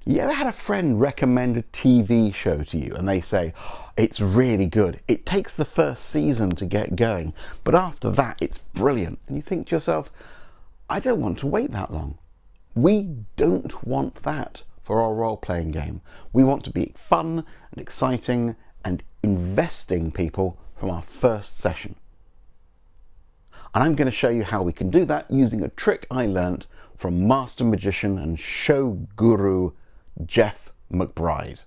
You ever had a friend recommend a TV show to you and they say, it's really good, it takes the first season to get going, but after that it's brilliant, and you think to yourself, I don't want to wait that long. We don't want that for our role-playing game. We want to be fun and exciting and investing people from our first session. And I'm going to show you how we can do that using a trick I learnt from master magician and show guru Jeff McBride.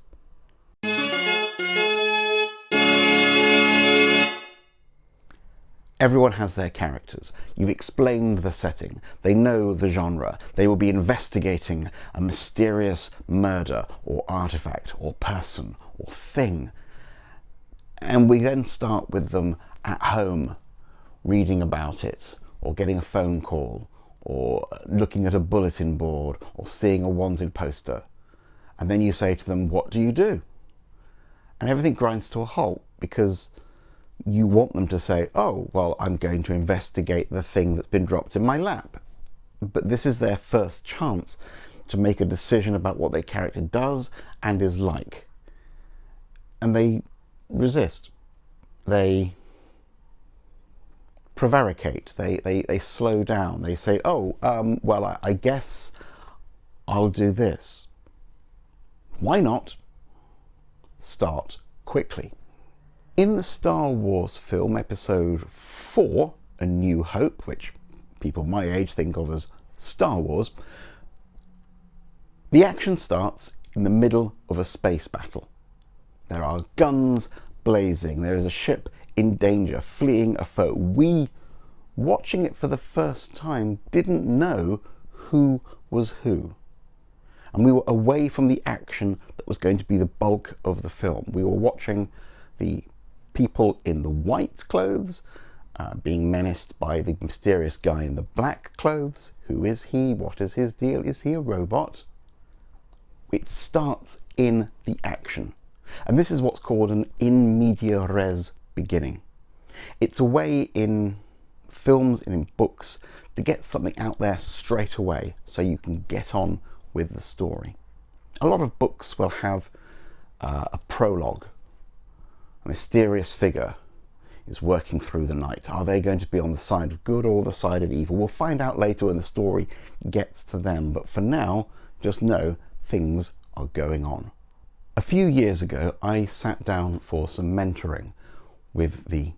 Everyone has their characters. You've explained the setting. They know the genre. They will be investigating a mysterious murder or artifact or person or thing. And we then start with them at home, reading about it, or getting a phone call, or looking at a bulletin board, or seeing a wanted poster. And then you say to them, what do you do? And everything grinds to a halt because you want them to say, oh, well, I'm going to investigate the thing that's been dropped in my lap. But this is their first chance to make a decision about what their character does and is like. And they resist. They prevaricate. They slow down. They say, oh, well, I guess I'll do this. Why not start quickly? In the Star Wars film episode 4, A New Hope, which people my age think of as Star Wars, the action starts in the middle of a space battle. There are guns blazing. There is a ship in danger, fleeing a foe. We, watching it for the first time, didn't know who was who. And we were away from the action that was going to be the bulk of the film. We were watching the people in the white clothes being menaced by the mysterious guy in the black clothes. Who is he? What is his deal? Is he a robot? It starts in the action. And this is what's called an in media res beginning. It's a way in films and in books to get something out there straight away so you can get on with the story. A lot of books will have a prologue. A mysterious figure is working through the night. Are they going to be on the side of good or the side of evil? We'll find out later when the story gets to them. But for now, just know things are going on. A few years ago, I sat down for some mentoring with the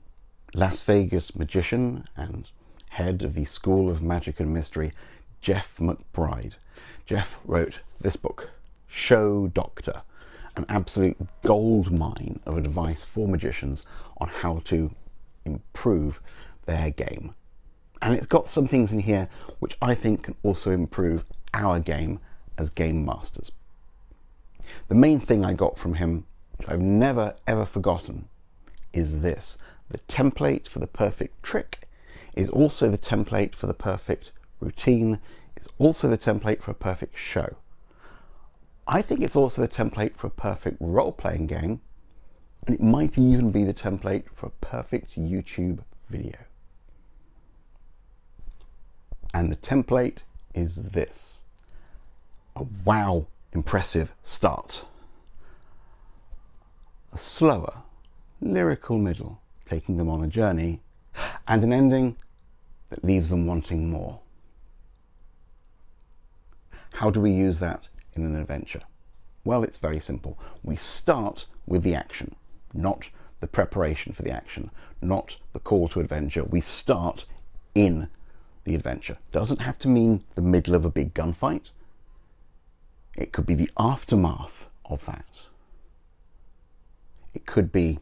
Las Vegas magician and head of the School of Magic and Mystery, Jeff McBride. Jeff wrote this book, Show Doctor, an absolute gold mine of advice for magicians on how to improve their game. And it's got some things in here which I think can also improve our game as game masters. The main thing I got from him, which I've never ever forgotten, is this. The template for the perfect trick is also the template for the perfect routine, is also the template for a perfect show. I think it's also the template for a perfect role-playing game, and it might even be the template for a perfect YouTube video. And the template is this. A wow, impressive start. A slower, lyrical middle, taking them on a journey, and an ending that leaves them wanting more. How do we use that in an adventure? Well, it's very simple. We start with the action, not the preparation for the action, not the call to adventure. We start in the adventure. Doesn't have to mean the middle of a big gunfight. It could be the aftermath of that. It could be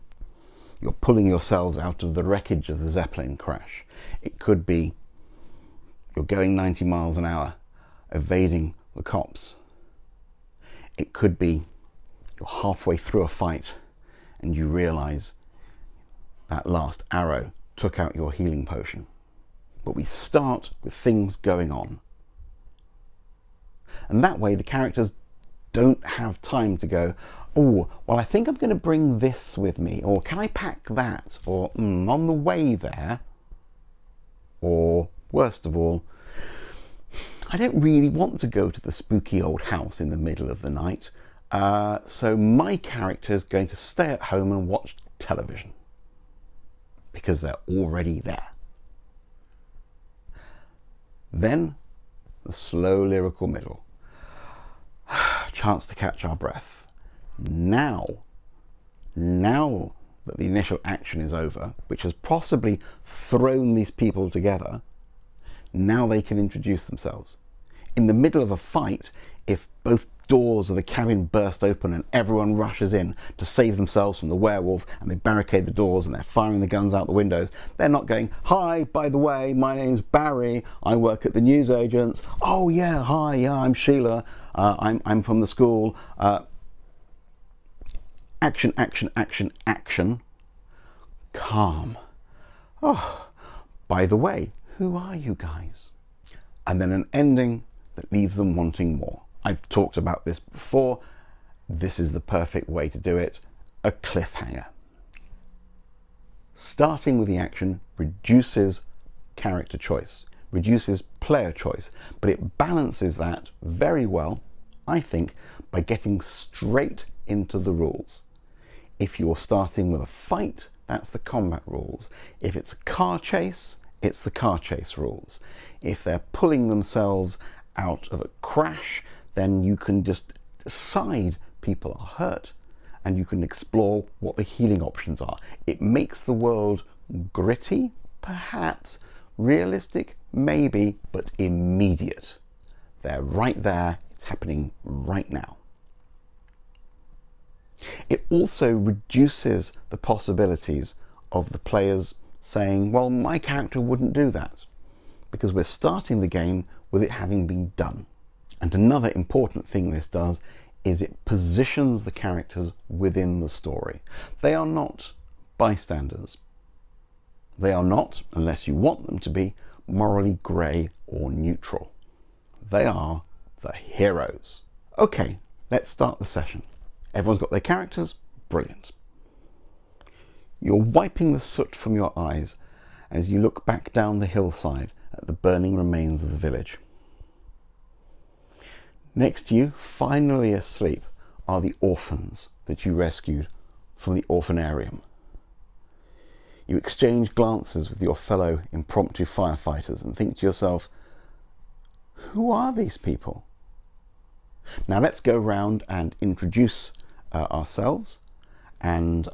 you're pulling yourselves out of the wreckage of the zeppelin crash. It could be you're going 90 miles an hour, evading the cops. It could be you're halfway through a fight and you realize that last arrow took out your healing potion. But we start with things going on. And that way the characters don't have time to go, oh, well, I think I'm going to bring this with me, or can I pack that, or on the way there, or worst of all, I don't really want to go to the spooky old house in the middle of the night, so my character is going to stay at home and watch television because they're already there. Then the slow lyrical middle. Chance to catch our breath. Now that the initial action is over, which has possibly thrown these people together, now they can introduce themselves. In the middle of a fight, if both doors of the cabin burst open and everyone rushes in to save themselves from the werewolf, and they barricade the doors and they're firing the guns out the windows, they're not going, "Hi, by the way, my name's Barry, I work at the newsagents. Oh yeah, hi, yeah, I'm Sheila, I'm from the school." Action, action, action, action. Calm. Oh, by the way, who are you guys? And then an ending that leaves them wanting more. I've talked about this before. This is the perfect way to do it. A cliffhanger. Starting with the action reduces character choice, reduces player choice, but it balances that very well, I think, by getting straight into the rules. If you're starting with a fight, that's the combat rules. If it's a car chase, it's the car chase rules. If they're pulling themselves out of a crash, then you can just decide people are hurt and you can explore what the healing options are. It makes the world gritty, perhaps, realistic, maybe, but immediate. They're right there, it's happening right now. It also reduces the possibilities of the players saying, well, my character wouldn't do that, because we're starting the game with it having been done. And another important thing this does is it positions the characters within the story. They are not bystanders. They are not, unless you want them to be, morally grey or neutral. They are the heroes. Okay, let's start the session. Everyone's got their characters? Brilliant. You're wiping the soot from your eyes as you look back down the hillside at the burning remains of the village. Next to you, finally asleep, are the orphans that you rescued from the orphanarium. You exchange glances with your fellow impromptu firefighters and think to yourself, who are these people? Now let's go around and introduce ourselves, and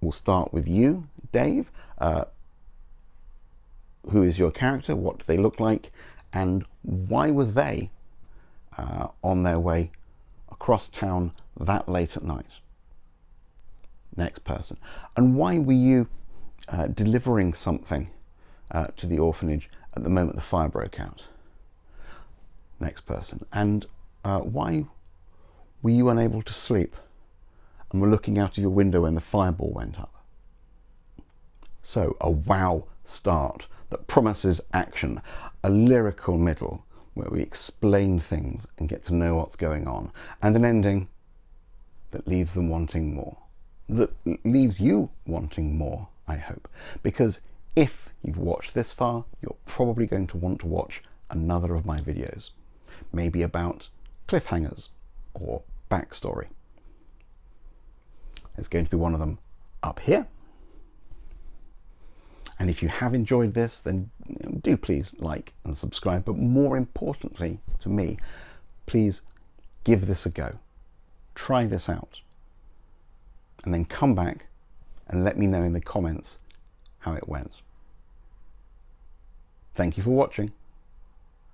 we'll start with you, Dave. Who is your character? What do they look like? And why were they on their way across town that late at night? Next person. And why were you delivering something to the orphanage at the moment the fire broke out? Next person. And why were you unable to sleep and were looking out of your window when the fireball went up? So a wow start that promises action, a lyrical middle where we explain things and get to know what's going on, and an ending that leaves them wanting more. That leaves you wanting more, I hope. Because if you've watched this far, you're probably going to want to watch another of my videos. Maybe about cliffhangers or backstory. There's going to be one of them up here. And if you have enjoyed this, then do please like and subscribe. But more importantly to me, please give this a go. Try this out. And then come back and let me know in the comments how it went. Thank you for watching.